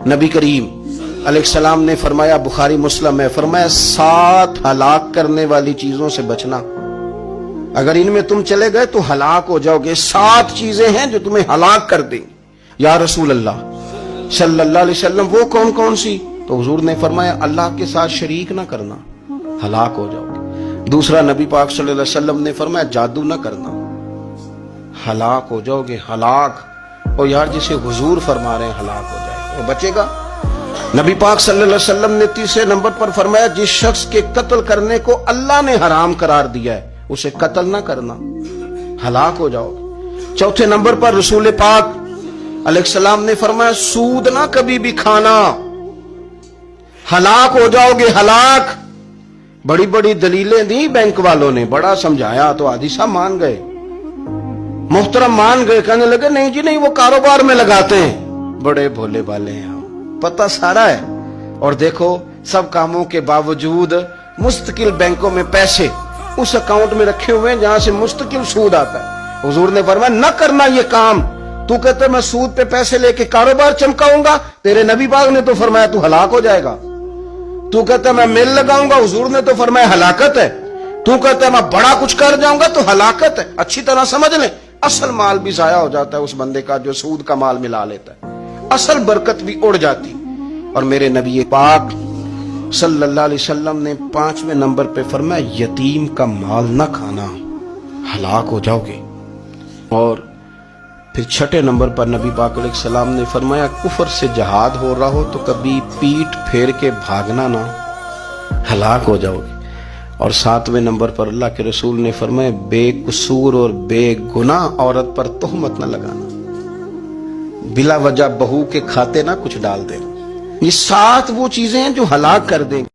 نبی کریم علیہ السلام نے فرمایا، بخاری مسلم ہے، فرمایا 7 ہلاک کرنے والی چیزوں سے بچنا، اگر ان میں تم چلے گئے تو ہلاک ہو جاؤ گے۔ 7 چیزیں ہیں جو تمہیں ہلاک کر دیں۔ یا رسول اللہ صلی اللہ علیہ وسلم وہ کون کون سی؟ تو حضور نے فرمایا اللہ کے ساتھ شریک نہ کرنا، ہلاک ہو جاؤ گے۔ دوسرا نبی پاک صلی اللہ علیہ وسلم نے فرمایا جادو نہ کرنا، ہلاک ہو جاؤ گے، ہلاک۔ اور یار جسے حضور فرما رہے ہیں ہلاک ہو جائے وہ بچے گا؟ نبی پاک صلی اللہ علیہ وسلم نے تیسرے نمبر پر فرمایا جس شخص کے قتل کرنے کو اللہ نے حرام قرار دیا ہے اسے قتل نہ کرنا، ہلاک ہو جاؤ گے۔ چوتھے نمبر پر رسول پاک علیہ السلام نے فرمایا سود نہ کبھی بھی کھانا، ہلاک ہو جاؤ گے، ہلاک۔ بڑی بڑی دلیلیں دی بینک والوں نے، بڑا سمجھایا تو حاجی صاحب مان گئے، محترم مان گئے، کہنے لگے نہیں جی نہیں وہ کاروبار میں لگاتے ہیں۔ بڑے بھولے والے ہیں ہم، پتہ سارا ہے۔ اور دیکھو سب کاموں کے باوجود مستقل بینکوں میں پیسے اس اکاؤنٹ میں رکھے ہوئے ہیں جہاں سے مستقل سود آتا ہے۔ حضور نے فرمایا نہ کرنا یہ کام۔ تو کہتے میں سود پہ پیسے لے کے کاروبار چمکاؤں گا، تیرے نبی پاک نے تو فرمایا تو ہلاک ہو جائے گا۔ تو کہتا میں میل لگاؤں گا، حضور نے تو فرمایا ہلاکت ہے۔ تو کہتا میں بڑا کچھ کر جاؤں گا تو ہلاکت ہے۔ اچھی طرح سمجھ لیں، اصل مال بھی ضائع ہو جاتا ہے اس بندے کا جو سود کا مال ملا لیتا ہے، اصل برکت بھی اڑ جاتی۔ اور میرے نبی پاک صلی اللہ علیہ وسلم نے 5ویں نمبر پہ فرمایا یتیم کا مال نہ کھانا، ہلاک ہو جاؤ گے۔ اور پھر 6 نمبر پر نبی پاک علیہ السلام نے فرمایا کفر سے جہاد ہو رہا ہو تو کبھی پیٹ پھیر کے بھاگنا نہ، ہلاک ہو جاؤ گے۔ اور 7ویں نمبر پر اللہ کے رسول نے فرمایا بے قصور اور بے گناہ عورت پر تہمت نہ لگانا، بلا وجہ بہو کے کھاتے نہ کچھ ڈال دینا۔ یہ 7 وہ چیزیں ہیں جو ہلاک کر دیں گے۔